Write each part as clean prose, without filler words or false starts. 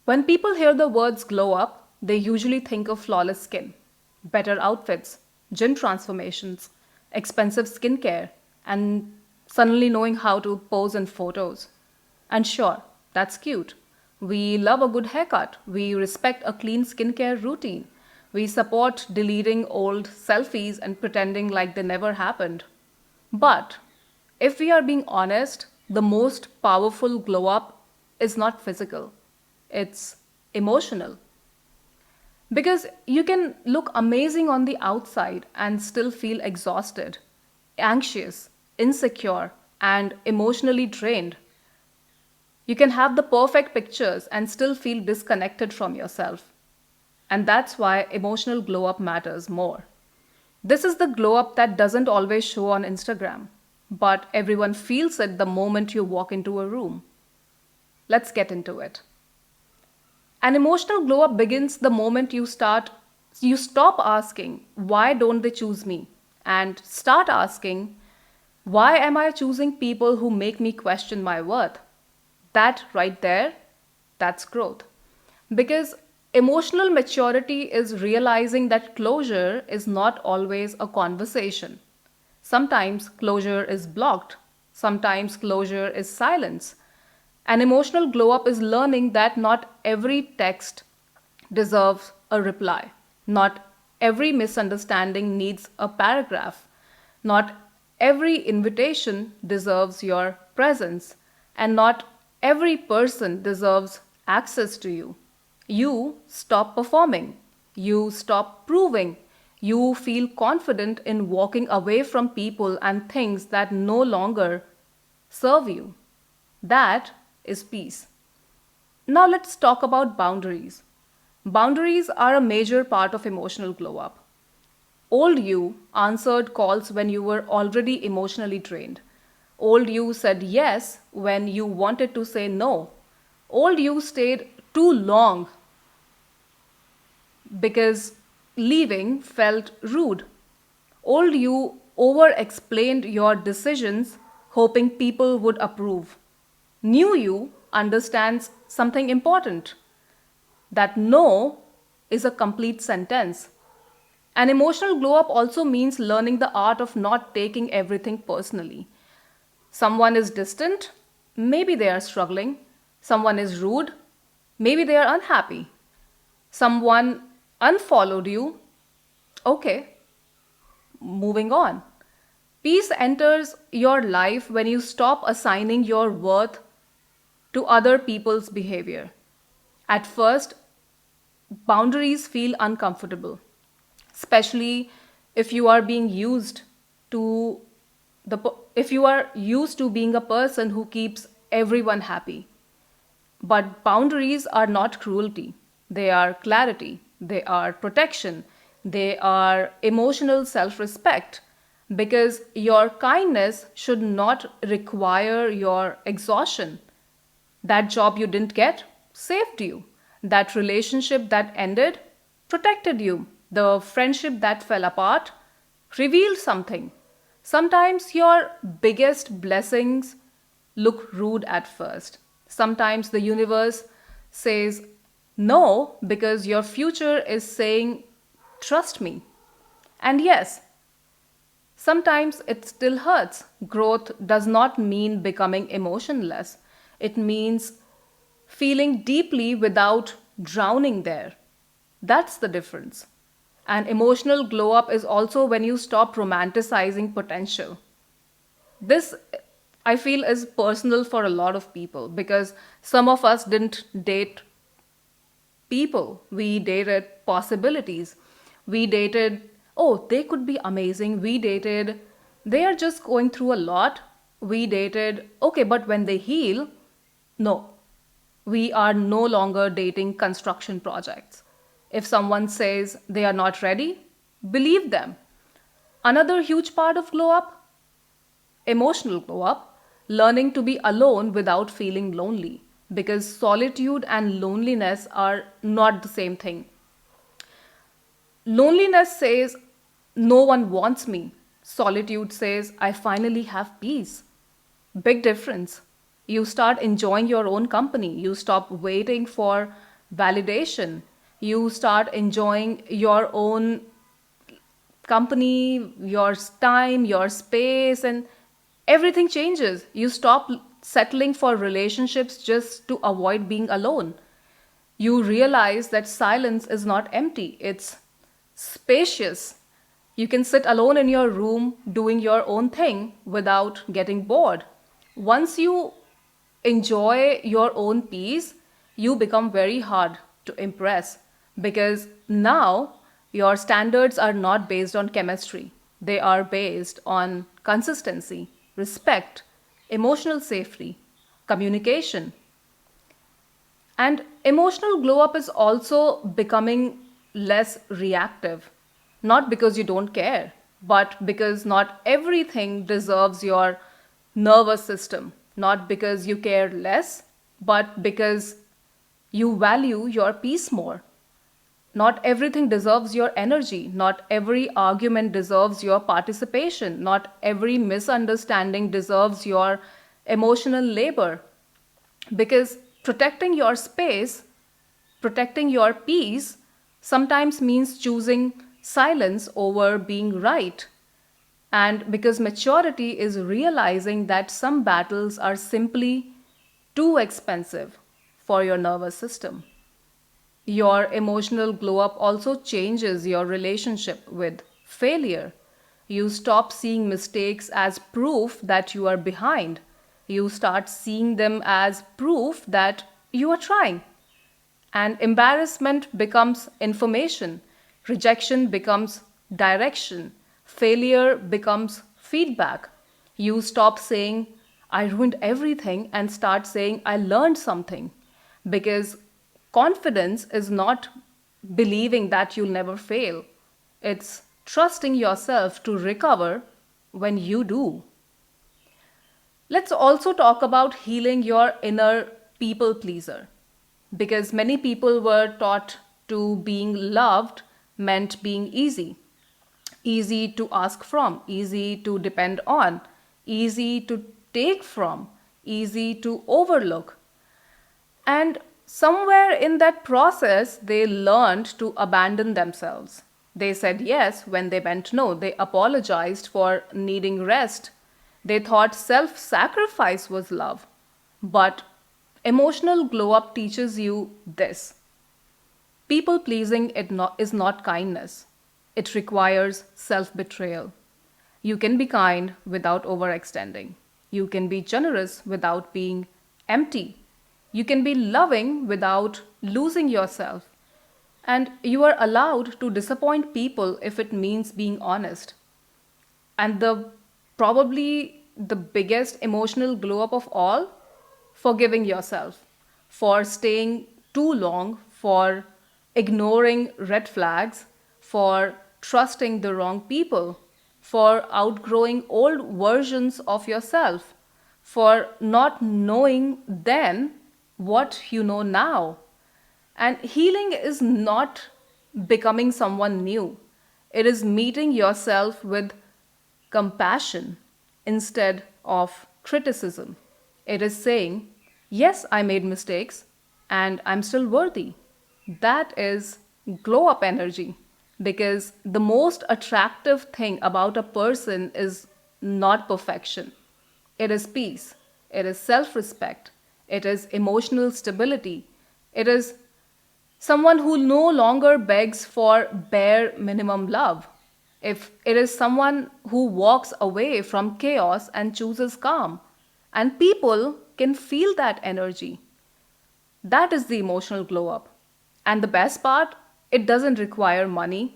When people hear the words glow up, they usually think of flawless skin, better outfits, gym transformations, expensive skincare, and suddenly knowing how to pose in photos. And sure, that's cute. We love a good haircut. We respect a clean skincare routine. We support deleting old selfies and pretending like they never happened. But if we are being honest, the most powerful glow up is not physical, it's emotional. Because you can look amazing on the outside and still feel exhausted, anxious, insecure, and emotionally drained. You can have the perfect pictures and still feel disconnected from yourself. And that's why emotional glow up matters more. This is the glow up that doesn't always show on Instagram, but everyone feels it the moment you walk into a room. Let's get into it. An emotional glow up begins the moment you stop asking why don't they choose me and start asking why am I choosing people who make me question my worth? That right there, that's growth. Because emotional maturity is realizing that closure is not always a conversation. Sometimes closure is blocked, sometimes closure is silence. An emotional glow up is learning that not every text deserves a reply. Not every misunderstanding needs a paragraph. Not every invitation deserves your presence. And not every person deserves access to you. You stop performing. You stop proving. You feel confident in walking away from people and things that no longer serve you. That is peace. Now let's talk about boundaries. Boundaries are a major part of emotional glow up. Old you answered calls when you were already emotionally drained. Old you said yes when you wanted to say no. Old you stayed too long because leaving felt rude. Old you over explained your decisions, hoping people would approve. New you understands something important, that no is a complete sentence. An emotional glow up also means learning the art of not taking everything personally. Someone is distant, maybe they are struggling. Someone is rude, maybe they are unhappy. Someone unfollowed you, okay, moving on. Peace enters your life when you stop assigning your worth to other people's behavior. At first, boundaries feel uncomfortable, especially if you are being used to if you are used to being a person who keeps everyone happy. But boundaries are not cruelty. They are clarity. They are protection. They are emotional self respect. Because your kindness should not require your exhaustion. That job you didn't get saved you. That relationship that ended protected you. The friendship that fell apart revealed something. Sometimes your biggest blessings look rude at first. Sometimes the universe says no because your future is saying, trust me. And yes, sometimes it still hurts. Growth does not mean becoming emotionless, it means feeling deeply without drowning there. That's the difference. An emotional glow up is also when you stop romanticizing potential. This, I feel, is personal for a lot of people because some of us didn't date people, we dated possibilities. We dated, oh, they could be amazing. We dated, they are just going through a lot. We dated, okay, but when they heal, no, we are no longer dating construction projects. If someone says they are not ready, believe them. Another huge part of glow up, emotional glow up, learning to be alone without feeling lonely. Because solitude and loneliness are not the same thing. Loneliness says, no one wants me. Solitude says, I finally have peace. Big difference. You start enjoying your own company. You stop waiting for validation. You start enjoying your own company, your time, your space, and everything changes. You stop settling for relationships just to avoid being alone. You realize that silence is not empty, it's spacious. You can sit alone in your room doing your own thing without getting bored. Once you enjoy your own peace, you become very hard to impress because now your standards are not based on chemistry. They are based on consistency, respect, emotional safety, communication. And emotional glow up is also becoming less reactive. Not because you don't care, but because not everything deserves your nervous system. Not because you care less, but because you value your peace more. Not everything deserves your energy. Not every argument deserves your participation. Not every misunderstanding deserves your emotional labor. Because protecting your space, protecting your peace, sometimes means choosing silence over being right. And because maturity is realizing that some battles are simply too expensive for your nervous system. Your emotional glow up also changes your relationship with failure. You stop seeing mistakes as proof that you are behind. You start seeing them as proof that you are trying. And embarrassment becomes information, rejection becomes direction, failure becomes feedback. You stop saying, I ruined everything, and start saying, I learned something. Because confidence is not believing that you'll never fail, it's trusting yourself to recover when you do. Let's also talk about healing your inner people pleaser. Because many people were taught to being loved meant being easy. Easy to ask from, easy to depend on, easy to take from, easy to overlook. And somewhere in that process, they learned to abandon themselves. They said yes when they meant no. They apologized for needing rest. They thought self sacrifice was love. But emotional glow up teaches you this: people pleasing is not kindness, it requires self betrayal. You can be kind without overextending. You can be generous without being empty. You can be loving without losing yourself. And you are allowed to disappoint people if it means being honest. And the probably the biggest emotional glow up of all, forgiving yourself for staying too long, for ignoring red flags, for trusting the wrong people, for outgrowing old versions of yourself, for not knowing then what you know now. And healing is not becoming someone new, it is meeting yourself with compassion instead of criticism. It is saying, yes, I made mistakes and I'm still worthy. That is glow up energy, because the most attractive thing about a person is not perfection. It is peace, it is self respect, it is emotional stability, it is someone who no longer begs for bare minimum love. If it is someone who walks away from chaos and chooses calm, and people can feel that energy, that is the emotional glow up. And the best part, it doesn't require money,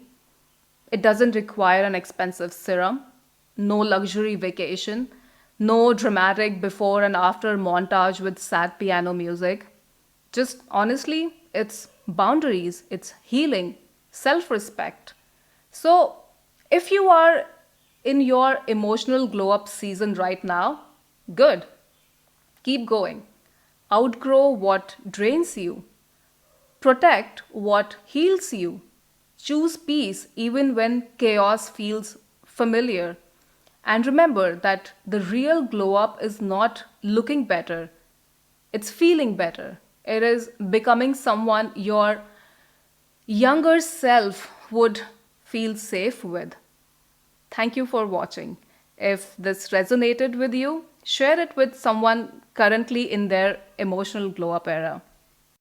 it doesn't require an expensive serum, no luxury vacation, no dramatic before and after montage with sad piano music. Just honestly, it's boundaries, it's healing, self respect. So, if you are in your emotional glow up season right now, good. Keep going. Outgrow what drains you. Protect what heals you. Choose peace even when chaos feels familiar. And remember that the real glow up is not looking better, it's feeling better. It is becoming someone your younger self would feel safe with. Thank you for watching. If this resonated with you, share it with someone currently in their emotional glow up era.